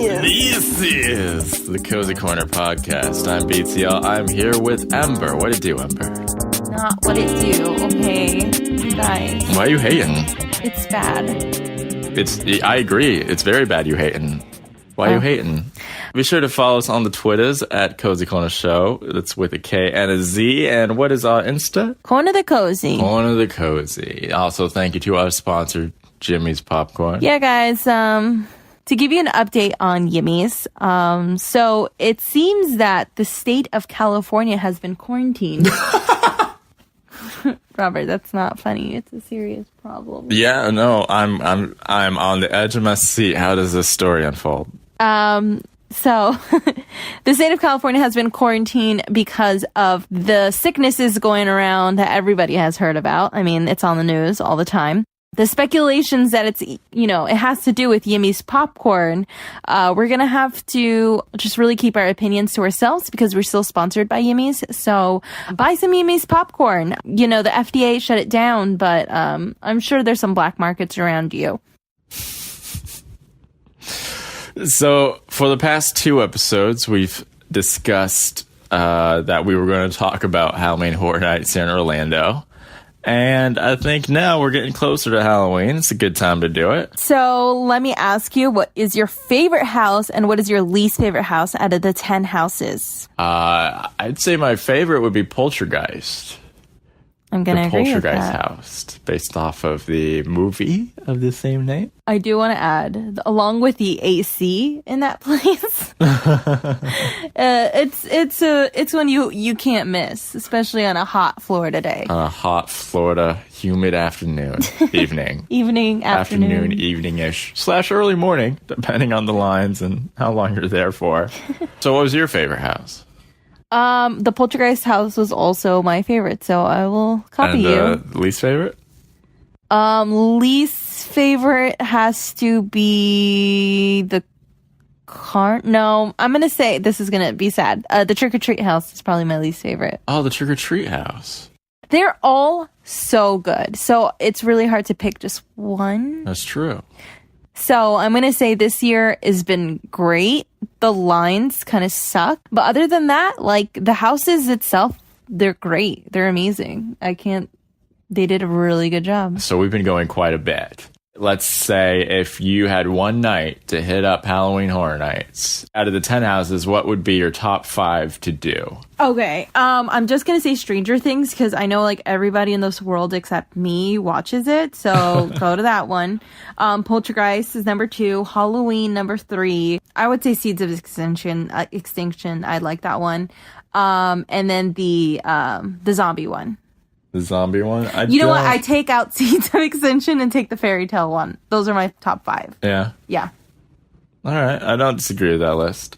This is the Cozy Corner podcast. I'm BTL. I'm here with Ember. What it do, Ember? Not what it do, okay? You guys. Why are you hating? It's bad. I agree. It's very bad you hating. Why are you hating? Be sure to follow us on the Twitters at Cozy Corner Show. That's with a K and a Z. And what is our Insta? Corner the Cozy. Corner the Cozy. Also, thank you to our sponsor, Jimmy's Popcorn. Yeah, guys. To give you an update on Yimmy's, so it seems that the state of California has been quarantined. Robert, that's not funny. It's a serious problem. Yeah, no, I'm on the edge of my seat. How does this story unfold? So the state of California has been quarantined because of the sicknesses going around that everybody has heard about. I mean, it's on the news all the time. The speculations that it's, it has to do with Yimmy's popcorn. We're going to have to just really keep our opinions to ourselves because we're still sponsored by Yimmy's. So buy some Yimmy's popcorn. The FDA shut it down, but I'm sure there's some black markets around you. So for the past 2 episodes, we've discussed that we were going to talk about Halloween Horror Nights here in Orlando. And I think now we're getting closer to Halloween. It's a good time to do it. So let me ask you, what is your favorite house and what is your least favorite house out of the 10 houses? I'd say my favorite would be Poltergeist. I'm going to agree with Poltergeist that. house, based off of the movie of the same name. I do want to add, along with the AC in that place, it's one you can't miss, especially on a hot Florida day. On a hot Florida, humid afternoon, evening. Afternoon, evening-ish, / early morning, depending on the lines and how long you're there for. So what was your favorite house? The Poltergeist house was also my favorite, so I will copy you. Least favorite? Least favorite has to be the No, I'm gonna say this is gonna be sad. The Trick or Treat house is probably my least favorite. Oh, the Trick or Treat house. They're all so good, so it's really hard to pick just one. That's true. So I'm gonna say this year has been great. The lines kind of suck, but other than that, like the houses itself, they're great. They're amazing. They did a really good job. So we've been going quite a bit. Let's say if you had one night to hit up Halloween Horror Nights, out of the 10 houses, what would be your top 5 to do? Okay, I'm just gonna say Stranger Things because I know like everybody in this world except me watches it, so go to that one. Poltergeist is number 2, Halloween number 3. I would say Seeds of Extinction. I like that one, and then the zombie one. The zombie one? You know what? I take out Seeds of Extinction and take the fairy tale one. Those are my top 5. Yeah? Yeah. All right. I don't disagree with that list.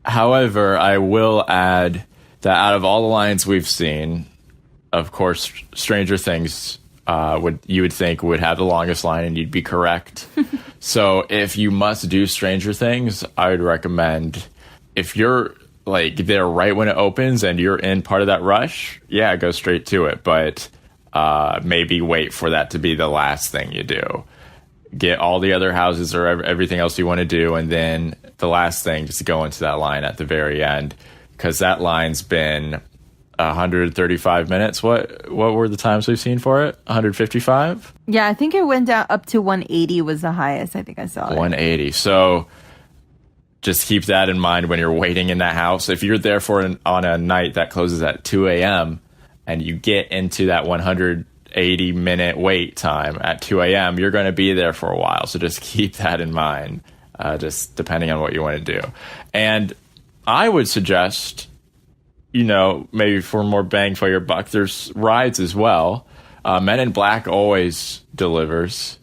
However, I will add that out of all the lines we've seen, of course, Stranger Things you would think would have the longest line, and you'd be correct. So if you must do Stranger Things, I would recommend, if you're like there right when it opens and you're in part of that rush, yeah, go straight to it. But maybe wait for that to be the last thing you do. Get all the other houses or everything else you want to do, and then the last thing, just go into that line at the very end, because that line's been 135 minutes. What were the times we've seen for it? 155? Yeah, I think it went down up to 180 was the highest. I think I saw 180. So just keep that in mind when you're waiting in that house. If you're there on a night that closes at 2 a.m. and you get into that 180-minute wait time at 2 a.m., you're going to be there for a while. So just keep that in mind, just depending on what you want to do. And I would suggest, maybe for more bang for your buck, there's rides as well. Men in Black always delivers.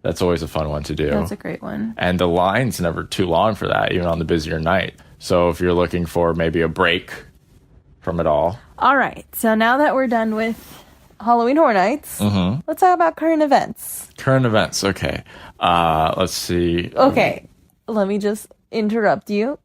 That's always a fun one to do. That's a great one. And the line's never too long for that, even on the busier night. So if you're looking for maybe a break from it all. All right. So now that we're done with Halloween Horror Nights, let's talk about current events. Current events. Okay. Let's see. Okay. Let me just interrupt you.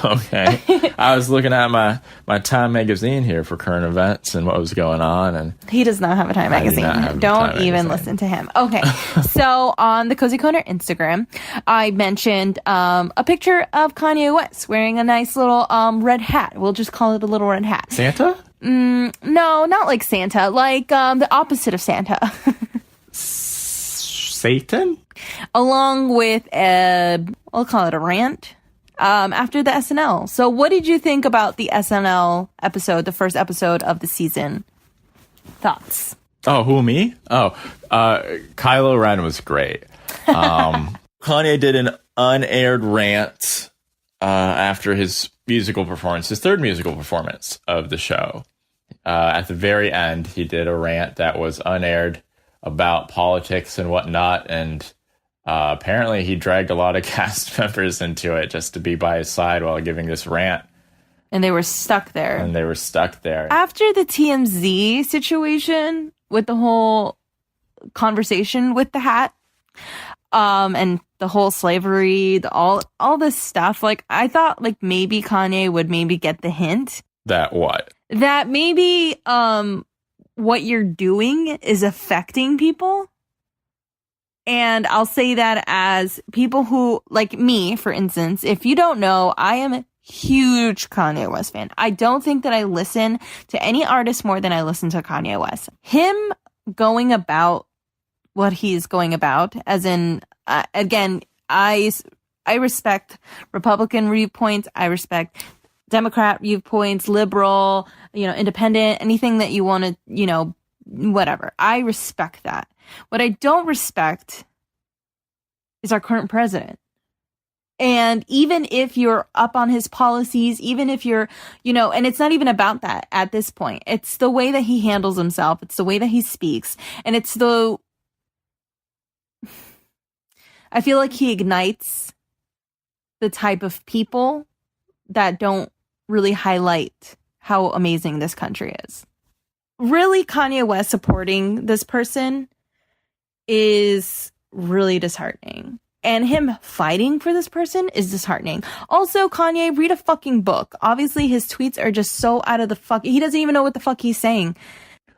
Okay. I was looking at my Time magazine here for current events and what was going on. And he does not have a Time magazine. Don't even listen to him. Okay. So on the Cozy Corner Instagram, I mentioned a picture of Kanye West wearing a nice little red hat. We'll just call it a little red hat. Santa? No, not like Santa. Like the opposite of Santa. Satan? Along with I'll call it a rant. After the SNL. So what did you think about the SNL episode, the first episode of the season? Thoughts? Oh, who, me? Oh, Kylo Ren was great. Kanye did an unaired rant after his musical performance, his third musical performance of the show. At the very end, he did a rant that was unaired about politics and whatnot, and apparently he dragged a lot of cast members into it just to be by his side while giving this rant. And they were stuck there. After the TMZ situation with the whole conversation with the hat, and the whole slavery, all this stuff, like I thought like maybe Kanye would maybe get the hint. That what? That maybe what you're doing is affecting people. And I'll say that as people who, like me, for instance, if you don't know, I am a huge Kanye West fan. I don't think that I listen to any artist more than I listen to Kanye West. Him going about what he's going about, as in, again, I respect Republican viewpoints. I respect Democrat viewpoints, liberal, independent, anything that you want to, whatever. I respect that. What I don't respect is our current president. And even if you're up on his policies, even if you're, and it's not even about that at this point. It's the way that he handles himself. It's the way that he speaks. And it's I feel like he ignites the type of people that don't really highlight how amazing this country is. Really, Kanye West supporting this person is really disheartening. And him fighting for this person is disheartening. Also, Kanye, read a fucking book. Obviously, his tweets are just so out of the fuck. He doesn't even know what the fuck he's saying.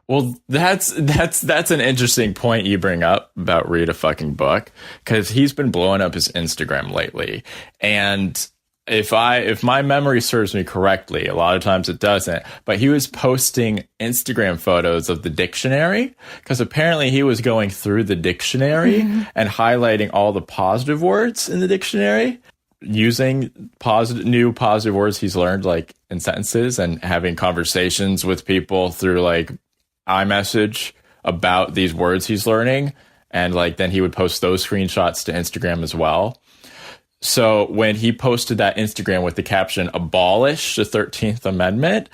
Well, that's an interesting point you bring up about read a fucking book, because he's been blowing up his Instagram lately. And if my memory serves me correctly, a lot of times it doesn't, but he was posting Instagram photos of the dictionary, because apparently he was going through the dictionary and highlighting all the positive words in the dictionary, using new positive words he's learned like in sentences, and having conversations with people through like iMessage about these words he's learning. And like then he would post those screenshots to Instagram as well. So when he posted that Instagram with the caption, abolish the 13th Amendment,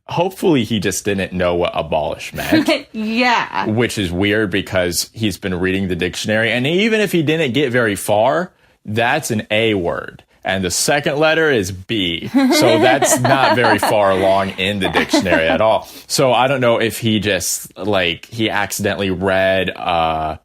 hopefully he just didn't know what abolish meant. Yeah. Which is weird because he's been reading the dictionary. And even if he didn't get very far, that's an A word. And the second letter is B. So that's not very far along in the dictionary at all. So I don't know if he just he accidentally read a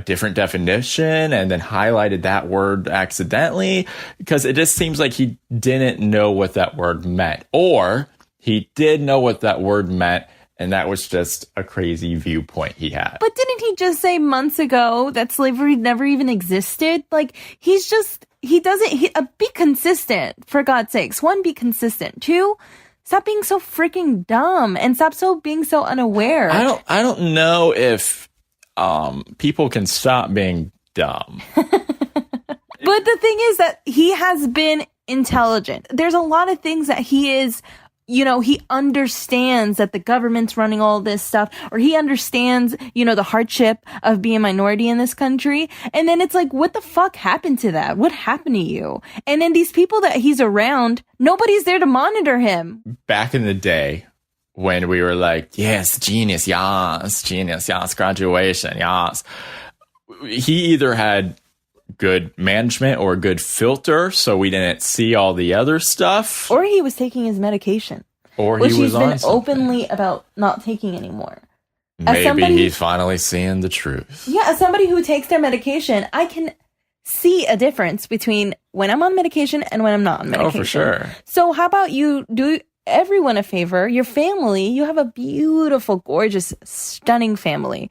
different definition and then highlighted that word accidentally, because it just seems like he didn't know what that word meant, or he did know what that word meant and that was just a crazy viewpoint he had. But didn't he just say months ago that slavery never even existed? Like, be consistent, for God's sakes. One, be consistent. Two, stop being so freaking dumb and stop being so unaware. I don't know if people can stop being dumb. But the thing is that he has been intelligent. There's a lot of things that he is, he understands that the government's running all this stuff, or he understands, the hardship of being a minority in this country. And then it's like, what the fuck happened to that? What happened to you? And then these people that he's around, nobody's there to monitor him. Back in the day, when we were like, yes, genius, graduation, yes. He either had good management or a good filter, so we didn't see all the other stuff. Or he was taking his medication. Or he was on something. Which he's been openly about not taking anymore. Maybe he's finally seeing the truth. Yeah, as somebody who takes their medication, I can see a difference between when I'm on medication and when I'm not on medication. Oh, for sure. So how about you do everyone a favor, your family, you have a beautiful, gorgeous, stunning family.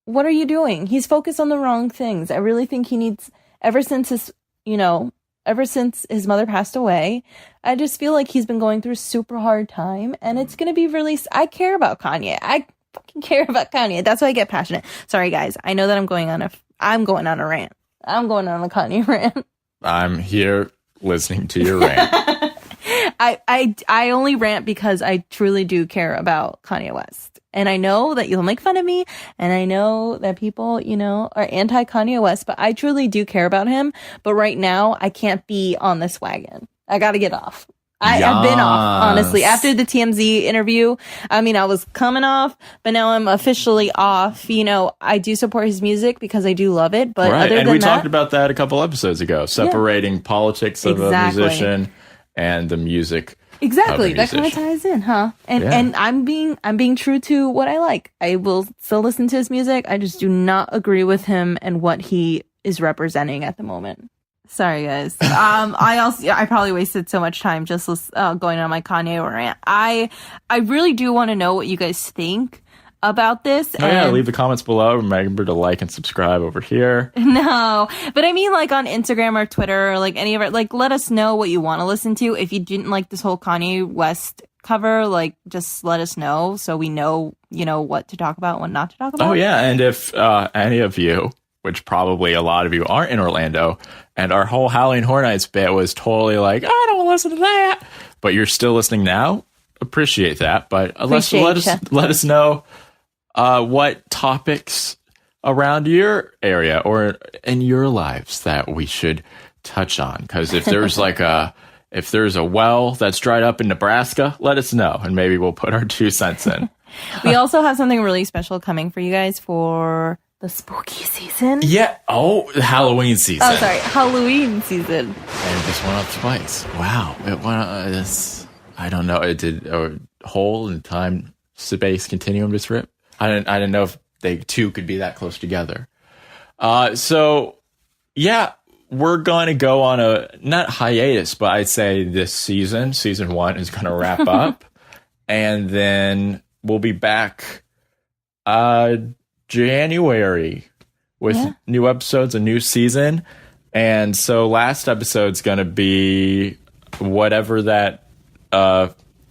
What are you doing? He's focused on the wrong things. I really think he needs, ever since his mother passed away, I just feel like he's been going through a super hard time, and it's going to be really, I care about Kanye. I fucking care about Kanye. That's why I get passionate. Sorry, guys. I know that I'm going on a rant. I'm going on a Kanye rant. I'm here listening to your rant. I only rant because I truly do care about Kanye West. And I know that you'll make fun of me, and I know that people, are anti-Kanye West, but I truly do care about him. But right now, I can't be on this wagon. I gotta get off. I've been off, honestly. After the TMZ interview, I was coming off, but now I'm officially off. I do support his music because I do love it. But right, other and than we that, talked about that a couple episodes ago, separating politics of a musician and the music. Exactly. That kind of ties in, huh? And I'm being true to what I like. I will still listen to his music. I just do not agree with him and what he is representing at the moment. Sorry, guys. I probably wasted so much time just going on my Kanye rant. I really do want to know what you guys think about this. Leave the comments below. Remember to like and subscribe over here. No, but I mean, like on Instagram or Twitter or like any of it, like let us know what you want to listen to. If you didn't like this whole Kanye West cover, like just let us know so we know, what to talk about, what not to talk about. Oh yeah, and if any of you, which probably a lot of you aren't in Orlando, and our whole Halloween Horror Nights bit was totally like, I don't want to listen to that, but you're still listening now, appreciate that. But let us know what topics around your area or in your lives that we should touch on. Because if there's if there's a well that's dried up in Nebraska, let us know, and maybe we'll put our 2 cents in. We also have something really special coming for you guys for the spooky season. Yeah. Oh, the Halloween season. Oh, sorry. Halloween season. And it just went up twice. Wow. It went I don't know. It did a hole in time space continuum just rip. I didn't know if they two could be that close together. So yeah, we're going to go on a, not hiatus, but I'd say this season 1 is going to wrap up, and then we'll be back January with new episodes, a new season. And so last episode's going to be whatever that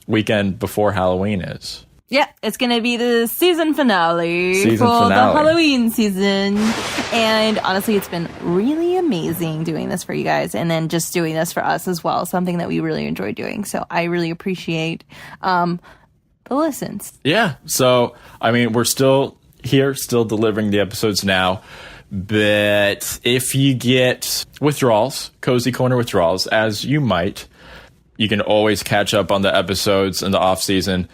weekend before Halloween is. Yeah, it's going to be the season finale the Halloween season. And honestly, it's been really amazing doing this for you guys, and then just doing this for us as well. Something that we really enjoy doing. So I really appreciate the listens. Yeah. So, we're still here, still delivering the episodes now. But if you get withdrawals, Cozy Corner withdrawals, as you might, you can always catch up on the episodes in the off season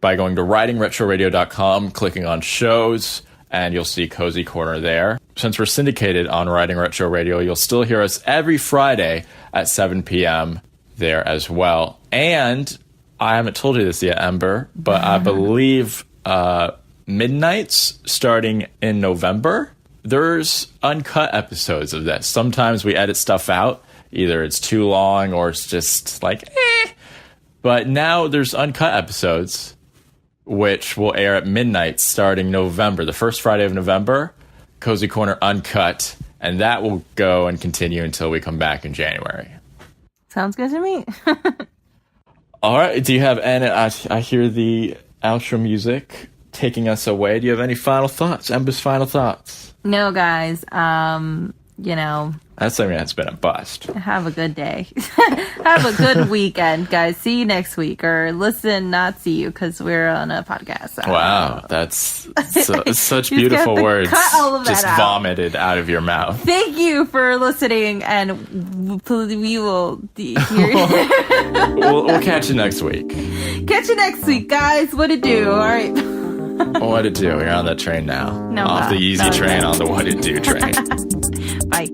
by going to writingretroradio.com, clicking on shows, and you'll see Cozy Corner there. Since we're syndicated on Writing Retro Radio, you'll still hear us every Friday at 7 p.m. there as well. And I haven't told you this yet, Ember, but I believe midnights starting in November, there's uncut episodes of this. Sometimes we edit stuff out. Either it's too long or it's just like, But now there's uncut episodes, which will air at midnight starting November, the first Friday of November, Cozy Corner Uncut, and that will go and continue until we come back in January. Sounds good to me. All right, do you have any, I hear the outro music taking us away. Do you have any final thoughts? Ember's final thoughts? No, guys, That's something that's been a bust. Have a good day. Have a good weekend, guys. See you next week, or listen, not see you, because we're on a podcast. Wow, that's such beautiful words. Cut all of that just out. Vomited out of your mouth. Thank you for listening, and we will hear we'll catch you next week. Catch you next week, guys. What it do? All right. What it do? You're on that train now. No, off the easy train on the what it do train. Bye.